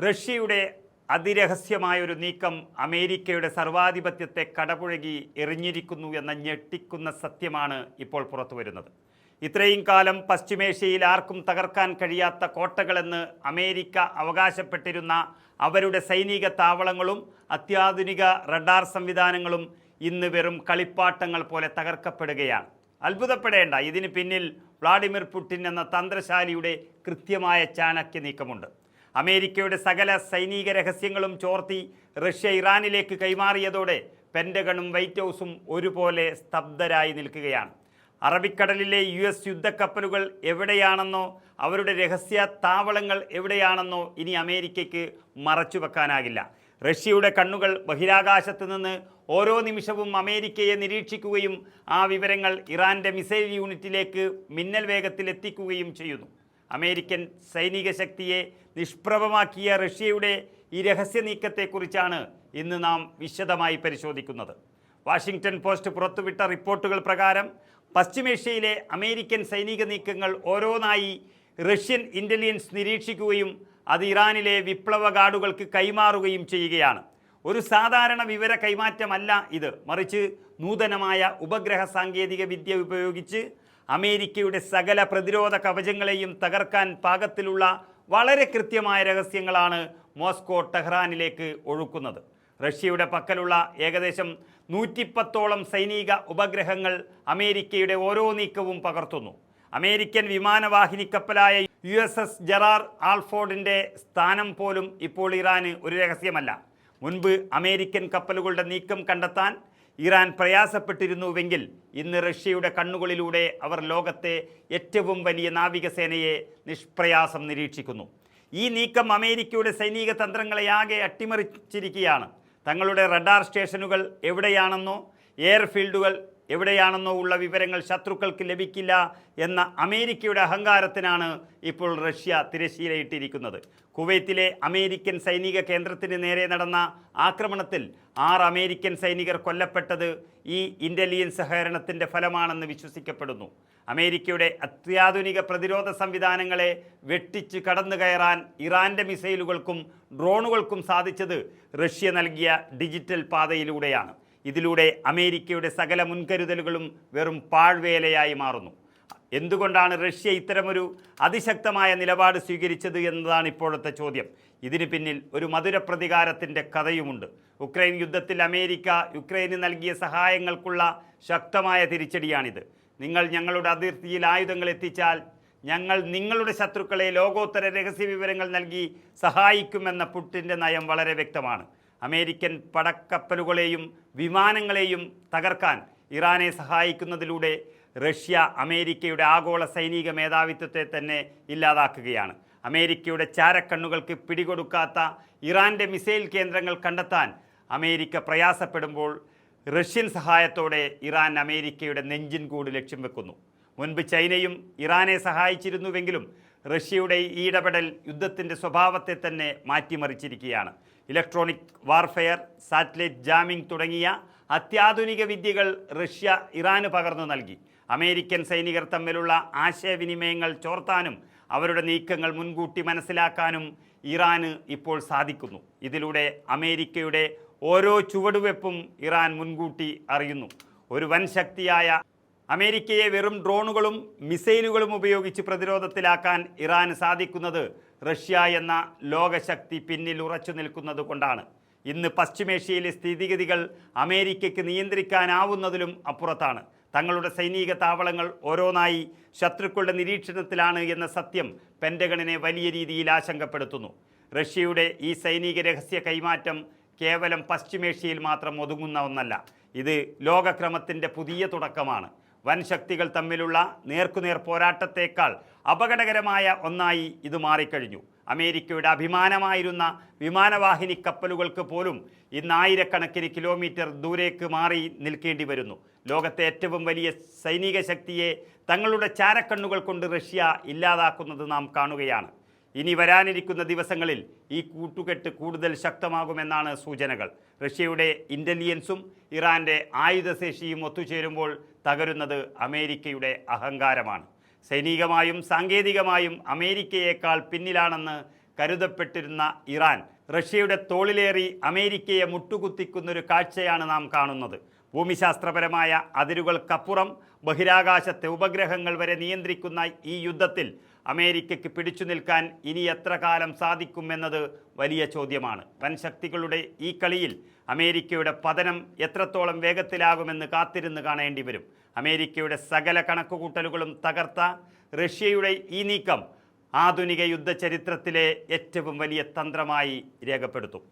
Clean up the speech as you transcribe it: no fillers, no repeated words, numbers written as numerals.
റഷ്യയുടെ അതിരഹസ്യമായൊരു നീക്കം അമേരിക്കയുടെ സർവാധിപത്യത്തെ കടപുഴകി എറിഞ്ഞിരിക്കുന്നു എന്ന ഞെട്ടിക്കുന്ന സത്യമാണ് ഇപ്പോൾ പുറത്തുവരുന്നത്. ഇത്രയും കാലം പശ്ചിമേഷ്യയിൽ ആർക്കും തകർക്കാൻ കഴിയാത്ത കോട്ടകളെന്ന് അമേരിക്ക അവകാശപ്പെട്ടിരുന്ന അവരുടെ സൈനിക താവളങ്ങളും അത്യാധുനിക റഡാർ സംവിധാനങ്ങളും ഇന്ന് വെറും കളിപ്പാട്ടങ്ങൾ പോലെ തകർക്കപ്പെടുകയാണ്. അത്ഭുതപ്പെടേണ്ട, ഇതിന് പിന്നിൽ വ്ളാഡിമിർ പുടിൻ എന്ന തന്ത്രശാലിയുടെ കൃത്യമായ ചാണക്യ നീക്കമുണ്ട്. അമേരിക്കയുടെ സകല സൈനിക രഹസ്യങ്ങളും ചോർത്തി റഷ്യ ഇറാനിലേക്ക് കൈമാറിയതോടെ പെൻറ്റഗണും വൈറ്റ് ഹൗസും ഒരുപോലെ സ്തബ്ധരായി നിൽക്കുകയാണ്. അറബിക്കടലിലെ US യുദ്ധക്കപ്പലുകൾ എവിടെയാണെന്നോ അവരുടെ രഹസ്യ താവളങ്ങൾ എവിടെയാണെന്നോ ഇനി അമേരിക്കയ്ക്ക് മറച്ചുവെക്കാനാകില്ല. റഷ്യയുടെ കണ്ണുകൾ ബഹിരാകാശത്ത് നിന്ന് ഓരോ നിമിഷവും അമേരിക്കയെ നിരീക്ഷിക്കുകയും ആ വിവരങ്ങൾ ഇറാൻ്റെ മിസൈൽ യൂണിറ്റിലേക്ക് മിന്നൽ വേഗത്തിൽ എത്തിക്കുകയും ചെയ്യുന്നു. അമേരിക്കൻ സൈനിക ശക്തിയെ നിഷ്പ്രഭമാക്കിയ റഷ്യയുടെ ഈ രഹസ്യ നീക്കത്തെക്കുറിച്ചാണ് ഇന്ന് നാം വിശദമായി പരിശോധിക്കുന്നത്. വാഷിംഗ്ടൺ പോസ്റ്റ് പുറത്തുവിട്ട റിപ്പോർട്ടുകൾ പ്രകാരം പശ്ചിമേഷ്യയിലെ അമേരിക്കൻ സൈനിക നീക്കങ്ങൾ ഓരോന്നായി റഷ്യൻ ഇൻ്റലിജൻസ് നിരീക്ഷിക്കുകയും അത് ഇറാനിലെ വിപ്ലവ ഗാർഡുകൾക്ക് കൈമാറുകയും ചെയ്യുകയാണ്. ഒരു സാധാരണ വിവര കൈമാറ്റമല്ല ഇത്, മറിച്ച് നൂതനമായ ഉപഗ്രഹ സാങ്കേതിക വിദ്യ ഉപയോഗിച്ച് അമേരിക്കയുടെ സകല പ്രതിരോധ കവചങ്ങളെയും തകർക്കാൻ പാകത്തിലുള്ള വളരെ കൃത്യമായ രഹസ്യങ്ങളാണ് മോസ്കോ ടെഹ്റാനിലേക്ക് ഒഴുക്കുന്നത്. റഷ്യയുടെ പക്കലുള്ള ഏകദേശം 110ഓളം സൈനിക ഉപഗ്രഹങ്ങൾ അമേരിക്കയുടെ ഓരോ നീക്കവും പകർത്തുന്നു. അമേരിക്കൻ വിമാനവാഹിനി കപ്പലായ USS ജെറാർഡ് ആൾഫോർഡിൻ്റെ സ്ഥാനം പോലും ഇപ്പോൾ ഇറാന് ഒരു രഹസ്യമല്ല. മുൻപ് അമേരിക്കൻ കപ്പലുകളുടെ നീക്കം കണ്ടെത്താൻ ഇറാൻ പ്രയാസപ്പെട്ടിരുന്നുവെങ്കിൽ ഇന്ന് റഷ്യയുടെ കണ്ണുകളിലൂടെ അവർ ലോകത്തെ ഏറ്റവും വലിയ നാവികസേനയെ നിഷ്പ്രയാസം നിരീക്ഷിക്കുന്നു. ഈ നീക്കം അമേരിക്കയുടെ സൈനിക തന്ത്രങ്ങളെയാകെ അട്ടിമറിച്ചിരിക്കുകയാണ്. തങ്ങളുടെ റഡാർ സ്റ്റേഷനുകൾ എവിടെയാണെന്നോ എയർഫീൽഡുകൾ എവിടെയാണെന്നോ ഉള്ള വിവരങ്ങൾ ശത്രുക്കൾക്ക് ലഭിക്കില്ല എന്ന അമേരിക്കയുടെ അഹങ്കാരത്തിനാണ് ഇപ്പോൾ റഷ്യ തിരശ്ശീലയിട്ടിരിക്കുന്നത്. കുവൈത്തിലെ അമേരിക്കൻ സൈനിക കേന്ദ്രത്തിന് നേരെ നടന്ന ആക്രമണത്തിൽ 6 അമേരിക്കൻ സൈനികർ കൊല്ലപ്പെട്ടത് ഈ ഇൻ്റലിജൻസ് സഹകരണത്തിൻ്റെ ഫലമാണെന്ന് വിശ്വസിക്കപ്പെടുന്നു. അമേരിക്കയുടെ അത്യാധുനിക പ്രതിരോധ സംവിധാനങ്ങളെ വെട്ടിച്ച് കടന്നു കയറാൻ ഇറാൻ്റെ മിസൈലുകൾക്കും ഡ്രോണുകൾക്കും സാധിച്ചത് റഷ്യ നൽകിയ ഡിജിറ്റൽ പാതയിലൂടെയാണ്. ഇതിലൂടെ അമേരിക്കയുടെ സകല മുൻകരുതലുകളും വെറും പാഴ്വേലയായി മാറുന്നു. എന്തുകൊണ്ടാണ് റഷ്യ ഇത്തരമൊരു അതിശക്തമായ നിലപാട് സ്വീകരിച്ചത് എന്നതാണ് ഇപ്പോഴത്തെ ചോദ്യം. ഇതിന് പിന്നിൽ ഒരു മധുര പ്രതികാരത്തിൻ്റെ കഥയുമുണ്ട്. ഉക്രൈൻ യുദ്ധത്തിൽ അമേരിക്ക യുക്രൈന് നൽകിയ സഹായങ്ങൾക്കുള്ള ശക്തമായ തിരിച്ചടിയാണിത്. നിങ്ങൾ ഞങ്ങളുടെ അതിർത്തിയിൽ ആയുധങ്ങൾ എത്തിച്ചാൽ ഞങ്ങൾ നിങ്ങളുടെ ശത്രുക്കളെ ലോകോത്തര രഹസ്യ വിവരങ്ങൾ നൽകി സഹായിക്കുമെന്ന പുടിൻ്റെ നയം വളരെ വ്യക്തമാണ്. അമേരിക്കൻ പടക്കപ്പലുകളെയും വിമാനങ്ങളെയും തകർക്കാൻ ഇറാനെ സഹായിക്കുന്നതിലൂടെ റഷ്യ അമേരിക്കയുടെ ആഗോള സൈനിക മേധാവിത്വത്തെ തന്നെ ഇല്ലാതാക്കുകയാണ്. അമേരിക്കയുടെ ചാരക്കണ്ണുകൾക്ക് പിടികൊടുക്കാത്ത ഇറാൻ്റെ മിസൈൽ കേന്ദ്രങ്ങൾ കണ്ടെത്താൻ അമേരിക്ക പ്രയാസപ്പെടുമ്പോൾ റഷ്യൻ സഹായത്തോടെ ഇറാൻ അമേരിക്കയുടെ നെഞ്ചിൻ കൂട് ലക്ഷ്യം വെക്കുന്നു. മുൻപ് ചൈനയും ഇറാനെ സഹായിച്ചിരുന്നുവെങ്കിലും റഷ്യയുടെ ഈ ഇടപെടൽ യുദ്ധത്തിൻ്റെ സ്വഭാവത്തെ തന്നെ മാറ്റിമറിച്ചിരിക്കുകയാണ്. ഇലക്ട്രോണിക് വാർഫെയർ, സാറ്റലൈറ്റ് ജാമിംഗ് തുടങ്ങിയ അത്യാധുനിക വിദ്യകൾ റഷ്യ ഇറാന് പകർന്നു നൽകി. അമേരിക്കൻ സൈനികർ തമ്മിലുള്ള ആശയവിനിമയങ്ങൾ ചോർത്താനും അവരുടെ നീക്കങ്ങൾ മുൻകൂട്ടി മനസ്സിലാക്കാനും ഇറാന് ഇപ്പോൾ സാധിക്കുന്നു. ഇതിലൂടെ അമേരിക്കയുടെ ഓരോ ചുവടുവെപ്പും ഇറാൻ മുൻകൂട്ടി അറിയുന്നു. ഒരു വൻ ശക്തിയായ അമേരിക്കയെ വെറും ഡ്രോണുകളും മിസൈലുകളും ഉപയോഗിച്ച് പ്രതിരോധത്തിലാക്കാൻ ഇറാന് സാധിക്കുന്നത് റഷ്യ എന്ന ലോകശക്തി പിന്നിൽ ഉറച്ചു നിൽക്കുന്നത് കൊണ്ടാണ്. ഇന്ന് പശ്ചിമേഷ്യയിലെ സ്ഥിതിഗതികൾ അമേരിക്കയ്ക്ക് നിയന്ത്രിക്കാനാവുന്നതിലും അപ്പുറത്താണ്. തങ്ങളുടെ സൈനിക താവളങ്ങൾ ഓരോന്നായി ശത്രുക്കളുടെ നിരീക്ഷണത്തിലാണ് എന്ന സത്യം പെൻറ്റഗണിനെ വലിയ രീതിയിൽ ആശങ്കപ്പെടുത്തുന്നു. റഷ്യയുടെ ഈ സൈനിക രഹസ്യ കൈമാറ്റം കേവലം പശ്ചിമേഷ്യയിൽ മാത്രം ഒതുങ്ങുന്ന ഒന്നല്ല. ഇത് ലോകക്രമത്തിൻ്റെ പുതിയ തുടക്കമാണ്. വൻ ശക്തികൾ തമ്മിലുള്ള നേർക്കുനേർ പോരാട്ടത്തേക്കാൾ അപകടകരമായ ഒന്നായി ഇത് മാറിക്കഴിഞ്ഞു. അമേരിക്കയുടെ അഭിമാനമായിരുന്ന വിമാനവാഹിനി കപ്പലുകൾക്ക് പോലും ഇന്ന് ആയിരക്കണക്കിന് കിലോമീറ്റർ ദൂരേക്ക് മാറി നിൽക്കേണ്ടി വരുന്നു. ലോകത്തെ ഏറ്റവും വലിയ സൈനിക ശക്തിയെ തങ്ങളുടെ ചാരക്കണ്ണുകൾ കൊണ്ട് റഷ്യ ഇല്ലാതാക്കുന്നത് നാം കാണുകയാണ്. ഇനി വരാനിരിക്കുന്ന ദിവസങ്ങളിൽ ഈ കൂട്ടുകെട്ട് കൂടുതൽ ശക്തമാകുമെന്നാണ് സൂചനകൾ. റഷ്യയുടെ ഇൻ്റലിജൻസും ഇറാൻ്റെ ആയുധശേഷിയും ഒത്തുചേരുമ്പോൾ തകരുന്നത് അമേരിക്കയുടെ അഹങ്കാരമാണ്. സൈനികമായും സാങ്കേതികമായും അമേരിക്കയേക്കാൾ പിന്നിലാണെന്ന് കരുതപ്പെട്ടിരുന്ന ഇറാൻ റഷ്യയുടെ തോളിലേറി അമേരിക്കയെ മുട്ടുകുത്തിക്കുന്നൊരു കാഴ്ചയാണ് നാം കാണുന്നത്. ഭൂമിശാസ്ത്രപരമായ അതിരുകൾക്കപ്പുറം ബഹിരാകാശത്തെ ഉപഗ്രഹങ്ങൾ വരെ നിയന്ത്രിക്കുന്ന ഈ യുദ്ധത്തിൽ അമേരിക്കയ്ക്ക് പിടിച്ചു നിൽക്കാൻ ഇനി എത്ര കാലം സാധിക്കുമെന്നത് വലിയ ചോദ്യമാണ്. വൻശക്തികളുടെ ഈ കളിയിൽ അമേരിക്കയുടെ പതനം എത്രത്തോളം വേഗത്തിലാകുമെന്ന് കാത്തിരുന്ന് കാണേണ്ടി വരും. അമേരിക്കയുടെ സകല കണക്കുകൂട്ടലുകളും തകർത്ത റഷ്യയുടെ ഈ നീക്കം ആധുനിക യുദ്ധ ചരിത്രത്തിലെ ഏറ്റവും വലിയ തന്ത്രമായി രേഖപ്പെടുത്തും.